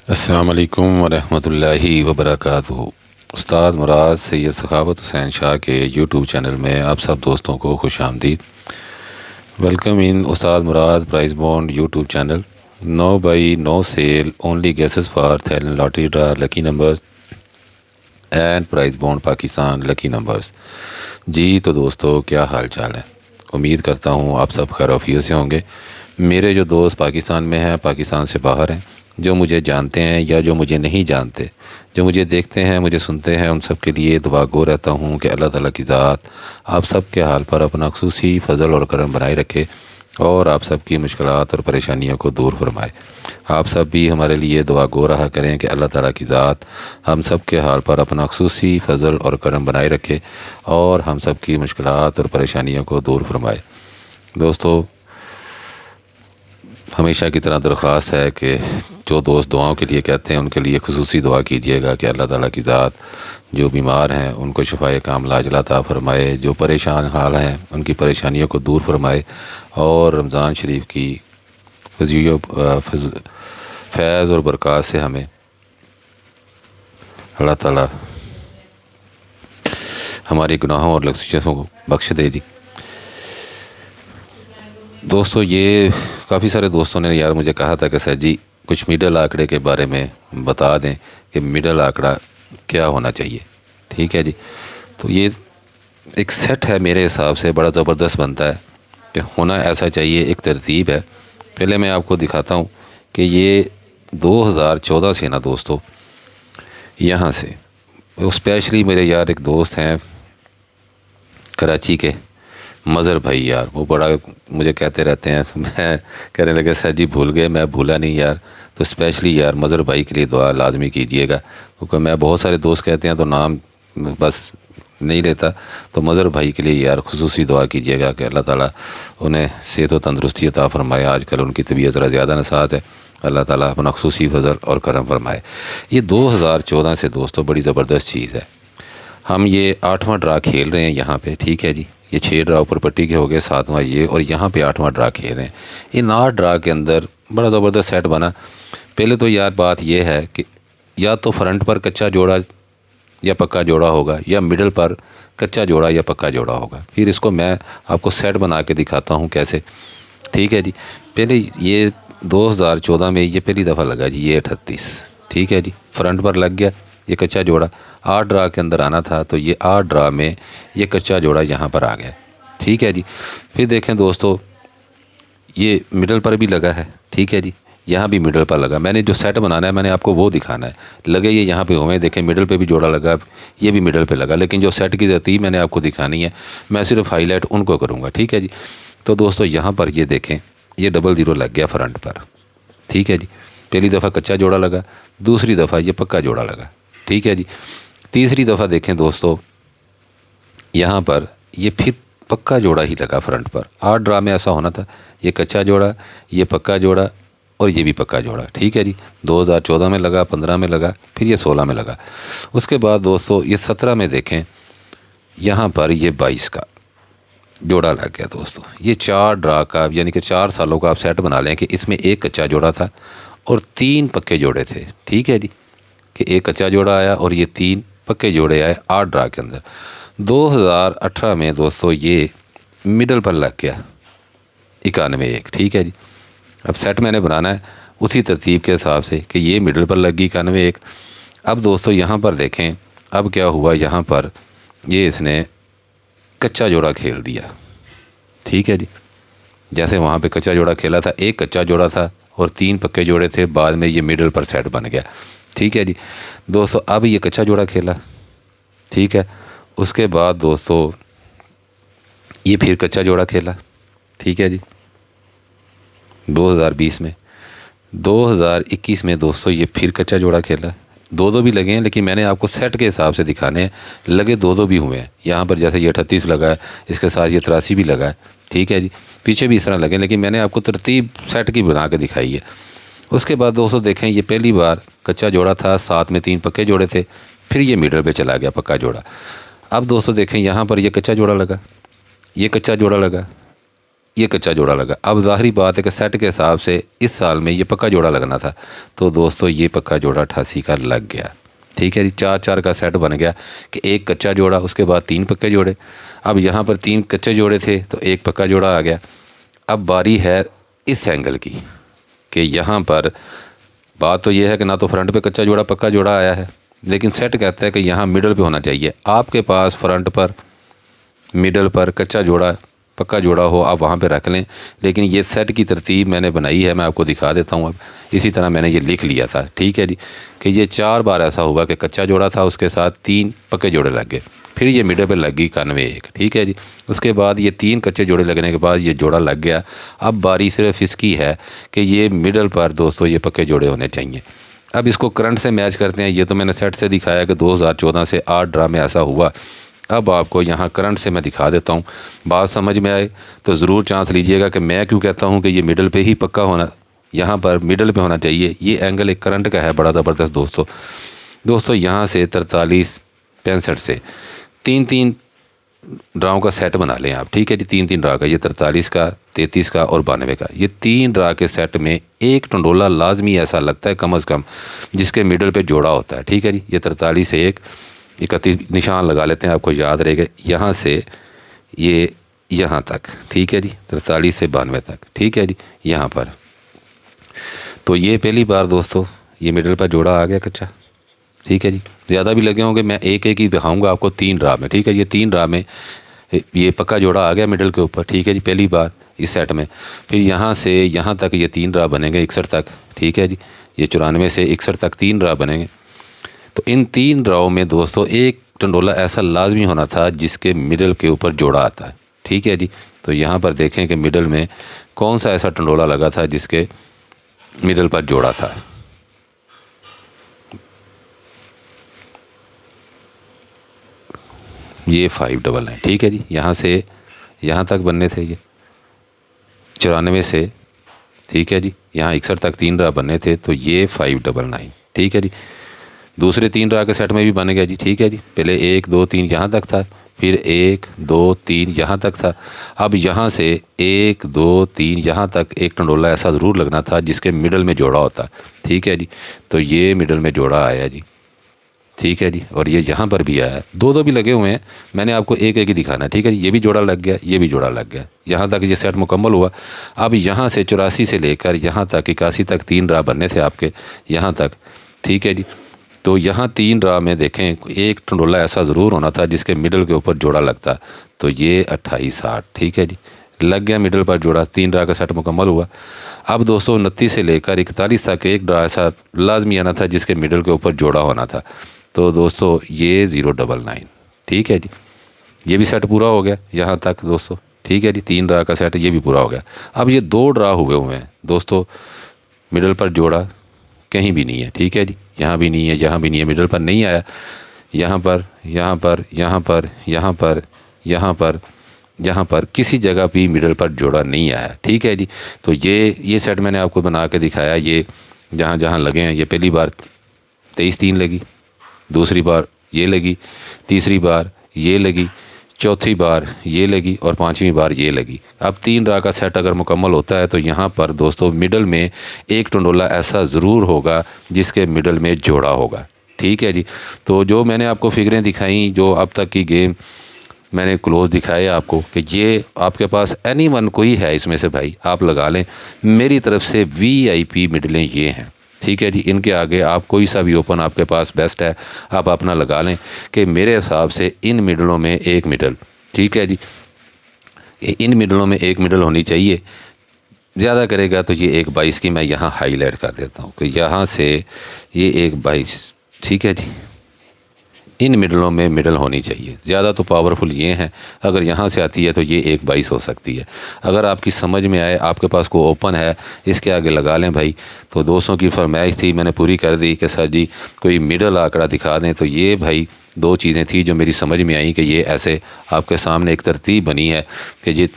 अस्सलाम वालेकुम वरहमतुल्लाहि वबरकातुहू। उस्ताद मुराद सैयद सखावत हुसैन शाह के यूट्यूब चैनल में आप सब दोस्तों को खुश आमदीद। Welcome in Ustad Murad prize bond YouTube channel. No buy no sell only guesses for Thailand lottery draw lucky numbers and prize bond Pakistan lucky numbers. जी तो दोस्तों, क्या हाल चाल है? उम्मीद करता हूँ आप सब खैर से होंगे। मेरे जो दोस्त पाकिस्तान में हैं, पाकिस्तान से बाहर हैं, जो मुझे जानते हैं या जो मुझे नहीं जानते, जो मुझे देखते हैं, मुझे सुनते हैं, उन सब के लिए दुआ गो रहता हूँ कि अल्लाह ताला की ज़ात आप सब के हाल पर अपना खुसूसी फ़ज़ल और करम बनाए रखे और आप सब की मुश्किलात और परेशानियों को दूर फरमाए। आप सब भी हमारे लिए दुआ गो रहा करें कि अल्लाह ताला की ज़ात हम सब के हाल पर अपना खुसूसी फ़ज़ल और करम बनाए रखे और हम सब की मुश्किलात और परेशानियों को दूर फरमाए। दोस्तों, हमेशा की तरह दरख्वास्त है कि जो दोस्त दुआओं के लिए कहते हैं उनके लिए खुसूसी दुआ कीजिएगा कि अल्लाह ताला की ज़ात जो बीमार हैं उनको शफ़ाए कामिला अता फ़रमाए, जो परेशान हाल हैं उनकी परेशानियों को दूर फरमाए और रमज़ान शरीफ की फैज़ और बरक़ात से हमें अल्लाह ताला हमारे गुनाहों और लग़्ज़िशों को बख्श दे। जी दोस्तों, ये काफ़ी सारे दोस्तों ने यार मुझे कहा था कि सर जी कुछ मिडल आंकड़े के बारे में बता दें कि मिडल आंकड़ा क्या होना चाहिए। ठीक है जी, तो ये एक सेट है, मेरे हिसाब से बड़ा ज़बरदस्त बनता है कि होना ऐसा चाहिए। एक तरतीब है। पहले मैं आपको दिखाता हूँ कि ये 2014 से ना दोस्तों, यहाँ से स्पेशली मेरे यार एक दोस्त हैं कराची के, मज़र भाई, यार वो बड़ा मुझे कहते रहते हैं। तो मैं कहने लगे सर जी भूल गए। मैं भूला नहीं यार। तो स्पेशली यार मज़र भाई के लिए दुआ लाजमी कीजिएगा, क्योंकि मैं बहुत सारे दोस्त कहते हैं तो नाम बस नहीं लेता। तो मज़र भाई के लिए यार खुसूसी दुआ कीजिएगा कि अल्लाह ताला उन्हें सेहत व तंदरुस्ती अता फ़रमाए। आजकल उनकी तबीयत ज़रा ज़्यादा नसात है। अल्लाह ताला अपना खुसूसी फ़ज़ल और करम फ़रमाए। ये 2014 से दोस्तों बड़ी ज़बरदस्त चीज़ है। हम ये 8वां ड्रा खेल रहे हैं यहाँ पे। ठीक है जी, ये 6 ड्रा ऊपर पट्टी के हो गए, 7वां ये, और यहाँ पे 8वां ड्रा खेल रहे हैं। इन 8 ड्रा के अंदर बड़ा ज़बरदस्त सेट बना। पहले तो यार बात ये है कि या तो फ्रंट पर कच्चा जोड़ा या पक्का जोड़ा होगा, या मिडल पर कच्चा जोड़ा या पक्का जोड़ा होगा। फिर इसको मैं आपको सेट बना के दिखाता हूँ कैसे। ठीक है जी, पहले ये 2014 में ये पहली दफ़ा लगा जी, ये 38। ठीक है जी, फ्रंट पर लग गया ये कच्चा जोड़ा। 8 ड्रा के अंदर आना था, तो ये 8 ड्रा में ये कच्चा जोड़ा यहाँ पर आ गया। ठीक है जी, फिर देखें दोस्तों, ये मिडल पर भी लगा है। ठीक है जी, यहाँ भी मिडल पर लगा। मैंने जो सेट बनाना है मैंने आपको वो दिखाना है। लगे ये यहाँ पे हुए, देखें मिडल पे भी जोड़ा लगा, ये भी मिडल पे लगा, लेकिन जो सेट की तरतीब मैंने आपको दिखानी है, मैं सिर्फ हाईलाइट उनको करूँगा। ठीक है जी, तो दोस्तों यहाँ पर ये देखें, ये 00 लग गया फ्रंट पर। ठीक है जी, पहली दफ़ा कच्चा जोड़ा लगा, दूसरी दफ़ा ये पक्का जोड़ा लगा। ठीक है जी, तीसरी दफ़ा देखें दोस्तों, यहाँ पर ये फिर पक्का जोड़ा ही लगा फ्रंट पर। 8 ड्रा में ऐसा होना था, ये कच्चा जोड़ा, ये पक्का जोड़ा और ये भी पक्का जोड़ा। ठीक है जी, 2014 में लगा, 15 में लगा, फिर ये 16 में लगा। उसके बाद दोस्तों ये 17 में देखें, यहाँ पर ये 22 का जोड़ा लग गया। दोस्तों ये 4 ड्रा का, यानी कि 4 सालों का आप सेट बना लें कि इसमें एक कच्चा जोड़ा था और 3 पक्के जोड़े थे। ठीक है जी, कि एक कच्चा जोड़ा आया और ये 3 पक्के जोड़े आए 8 ड्रा के अंदर। 2018 में दोस्तों ये मिडल पर लग गया 91। ठीक है जी, अब सेट मैंने बनाना है उसी तरतीब के हिसाब से कि ये मिडल पर लग गई 91। अब दोस्तों यहाँ पर देखें, अब क्या हुआ, यहाँ पर ये इसने कच्चा जोड़ा खेल दिया। ठीक है जी, जैसे वहाँ पे कच्चा जोड़ा खेला था, एक कच्चा जोड़ा था और 3 पक्के जोड़े थे, बाद में ये मिडल पर सेट बन गया। ठीक है जी दोस्तों, अब ये कच्चा जोड़ा खेला। ठीक है, उसके बाद दोस्तों ये फिर कच्चा जोड़ा खेला। ठीक है जी, 2020 में, 2021 में दोस्तों ये फिर कच्चा जोड़ा खेला। 2-2 भी लगे हैं, लेकिन मैंने आपको सेट के हिसाब से दिखाने हैं। लगे 2-2 भी हुए हैं। यहाँ पर जैसे ये 38 लगा है, इसके साथ ये 83 भी लगा है। ठीक है जी, पीछे भी इस तरह लगे, लेकिन मैंने आपको तरतीब सेट की बना के दिखाई है। उसके बाद दोस्तों देखें, ये पहली बार कच्चा जोड़ा था, साथ में 3 पक्के जोड़े थे, फिर ये मिडल पे चला गया पक्का जोड़ा। अब दोस्तों देखें, यहाँ पर ये कच्चा जोड़ा लगा, ये कच्चा जोड़ा लगा, ये कच्चा जोड़ा लगा। अब ज़ाहिरी बात है कि सेट के हिसाब से इस साल में ये पक्का जोड़ा लगना था, तो दोस्तों ये पक्का जोड़ा 88 का लग गया। ठीक है जी, 4-4 का सेट बन गया कि एक कच्चा जोड़ा, उसके बाद 3 पक्के जोड़े। अब यहाँ पर 3 कच्चे जोड़े थे तो एक पक्का जोड़ा आ गया। अब बारी है इस एंगल की कि यहाँ पर बात तो ये है कि ना तो फ्रंट पे कच्चा जोड़ा पक्का जोड़ा आया है, लेकिन सेट कहता है कि यहाँ मिडल पे होना चाहिए। आपके पास फ्रंट पर मिडल पर कच्चा जोड़ा पक्का जोड़ा हो, आप वहाँ पे रख लें, लेकिन ये सेट की तरतीब मैंने बनाई है, मैं आपको दिखा देता हूँ। अब इसी तरह मैंने ये लिख लिया था, ठीक है जी, कि ये 4 बार ऐसा हुआ कि कच्चा जोड़ा था, उसके साथ 3 पक्के जोड़े लग गए, फिर ये मिडल पे लग गई 91 एक, ठीक है जी। उसके बाद ये 3 कच्चे जोड़े लगने के बाद ये जोड़ा लग गया। अब बारी सिर्फ इसकी है कि ये मिडल पर दोस्तों ये पक्के जोड़े होने चाहिए। अब इसको करंट से मैच करते हैं। ये तो मैंने सेट से दिखाया कि 2014 से 8 ड्रा में ऐसा हुआ। अब आपको यहाँ करंट से मैं दिखा देता हूँ, बात समझ में आए तो ज़रूर चांस लीजिएगा कि मैं क्यों कहता हूँ कि ये मिडल पे ही पक्का होना, यहाँ पर मिडल पे होना चाहिए। ये एंगल एक करंट का है बड़ा ज़बरदस्त दोस्तों यहाँ से 43-65 से 3-3 ड्राओं का सेट बना लें आप, ठीक है जी। 3-3 ड्रा का, ये 43 का, 33 का और 92 का, ये 3 ड्रा के सेट में एक टंडोला लाजमी ऐसा लगता है कम अज़ कम जिसके मिडल पे जोड़ा होता है, ठीक है जी। ये 43 से 31 निशान लगा लेते हैं, आपको याद रहेगा, यहाँ से ये यहाँ तक, ठीक है जी, 43 से 92 तक, ठीक है जी। यहाँ पर तो ये पहली बार दोस्तों ये मिडल पर जोड़ा आ गया कच्चा, ठीक है जी। ज़्यादा भी लगे होंगे, मैं एक एक ही दिखाऊंगा आपको 3 ड्रा में, ठीक है। ये 3 ड्रा में ये पक्का जोड़ा आ गया मिडल के ऊपर, ठीक है जी, पहली बार इस सेट में। फिर यहाँ से यहाँ तक ये 3 ड्रा बनेंगे 61 तक, ठीक है जी। ये 94 से 61 तक 3 ड्रा बनेंगे। तो इन 3 ड्राओं में दोस्तों एक टंडोला ऐसा लाजमी होना था जिसके मिडल के ऊपर जोड़ा आता है, ठीक है जी। तो यहाँ पर देखें कि मिडल में कौन सा ऐसा टंडोला लगा था जिसके मिडल पर जोड़ा था। ये 599, ठीक है जी। यहाँ से यहाँ तक बनने थे ये 94 से, ठीक है जी, यहाँ 61 तक 3 ड्रा बनने थे, तो ये 599, ठीक है जी। दूसरे 3 ड्रा के सेट में भी बन गया जी, ठीक है जी। पहले 1 2 3 यहाँ तक था, फिर 1 2 3 यहाँ तक था। अब यहाँ से 1 2 3 यहाँ तक एक टंडोला ऐसा ज़रूर लगना था जिसके मिडल में जोड़ा होता, ठीक है जी। तो ये मिडल में जोड़ा आया जी, ठीक है जी। और ये यहाँ पर भी आया, 2 भी लगे हुए हैं, मैंने आपको एक एक ही दिखाना है, ठीक है जी। ये भी जोड़ा लग गया, ये भी जोड़ा लग गया, यहाँ तक ये सेट मुकम्मल हुआ। अब यहाँ से 84 से लेकर यहाँ तक 81 तक 3 ड्रा बनने थे आपके, यहाँ तक, ठीक है जी। तो यहाँ 3 ड्रा में देखें एक टंडोला ऐसा ज़रूर होना था जिसके मिडल के ऊपर जोड़ा लगता, तो ये 28-60, ठीक है जी, लग गया मिडल पर जोड़ा। 3 ड्रा का सेट मुकम्मल हुआ। अब दोस्तों 29 से लेकर 41 तक एक ड्रा ऐसा लाजमी आना था जिसके मिडल के ऊपर जोड़ा होना था, तो दोस्तों ये 099, ठीक है जी। ये भी सेट पूरा हो गया यहाँ तक दोस्तों, ठीक है जी। 3 ड्रा का सेट ये भी पूरा हो गया। अब ये 2 ड्रा हुए हैं दोस्तों, मिडल पर जोड़ा कहीं भी नहीं है, ठीक है जी। यहाँ भी नहीं है, यहाँ भी नहीं है, मिडल पर नहीं आया। यहाँ पर, यहाँ पर, यहाँ पर, यहाँ पर, यहाँ पर, यहाँ पर किसी जगह भी मिडल पर जोड़ा नहीं आया, ठीक है जी। तो ये सेट मैंने आपको बना के दिखाया। ये जहाँ जहाँ लगे हैं, ये पहली बार 23-3 लगी, दूसरी बार ये लगी, तीसरी बार ये लगी, चौथी बार ये लगी और 5वीं बार ये लगी। अब 3 ड्रा का सेट अगर मुकम्मल होता है तो यहाँ पर दोस्तों मिडल में एक टंडोला ऐसा ज़रूर होगा जिसके मिडल में जोड़ा होगा, ठीक है जी। तो जो मैंने आपको फिगरें दिखाई, जो अब तक की गेम मैंने क्लोज दिखाए आपको, कि ये आपके पास एनीवन कोई है इसमें से भाई आप लगा लें। मेरी तरफ से VIP मिडलें ये हैं, ठीक है जी। इनके आगे आप कोई सा भी ओपन आपके पास बेस्ट है, आप अपना लगा लें कि मेरे हिसाब से इन मिडलों में एक मिडल, ठीक है जी, इन मिडलों में एक मिडल होनी चाहिए। ज़्यादा करेगा तो ये 1-22 की मैं यहाँ हाईलाइट कर देता हूँ कि यहाँ से ये 1-22, ठीक है जी, इन मिडलों में मिडल होनी चाहिए। ज़्यादा तो पावरफुल ये हैं, अगर यहाँ से आती है तो ये 1-22 हो सकती है। अगर आपकी समझ में आए, आपके पास कोई ओपन है, इसके आगे लगा लें भाई। तो दोस्तों की फरमाइश थी, मैंने पूरी कर दी कि सर जी कोई मिडल आंकड़ा दिखा दें। तो ये भाई 2 चीज़ें थी जो मेरी समझ में आई कि ये ऐसे आपके सामने एक तरतीब बनी है कि ये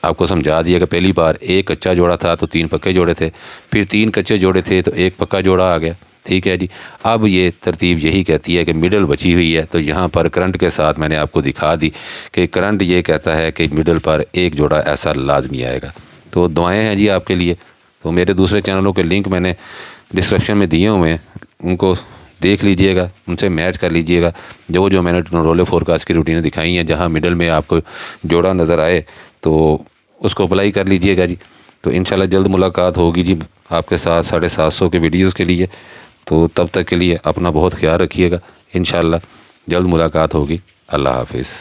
आपको समझा दिया कि पहली बार 1 कच्चा जोड़ा था तो 3 पक्के जोड़े थे, फिर 3 कच्चे जोड़े थे तो 1 पक्का जोड़ा आ गया, ठीक है जी। अब ये तरतीब यही कहती है कि मिडल बची हुई है, तो यहाँ पर करंट के साथ मैंने आपको दिखा दी कि करंट ये कहता है कि मिडल पर एक जोड़ा ऐसा लाजमी आएगा। तो दुआएं हैं जी आपके लिए। तो मेरे दूसरे चैनलों के लिंक मैंने डिस्क्रिप्शन में दिए हुए हैं, उनको देख लीजिएगा, उनसे मैच कर लीजिएगा। जो जो मैंने रोले फोरकास्ट की रूटीनें दिखाई हैं, जहाँ मिडल में आपको जोड़ा नज़र आए तो उसको अप्लाई कर लीजिएगा जी। तो इंशाल्लाह जल्द मुलाकात होगी जी आपके साथ 750 के वीडियोज़ के लिए। तो तब तक के लिए अपना बहुत ख्याल रखिएगा। इंशाल्लाह जल्द मुलाकात होगी। अल्लाह हाफिज़।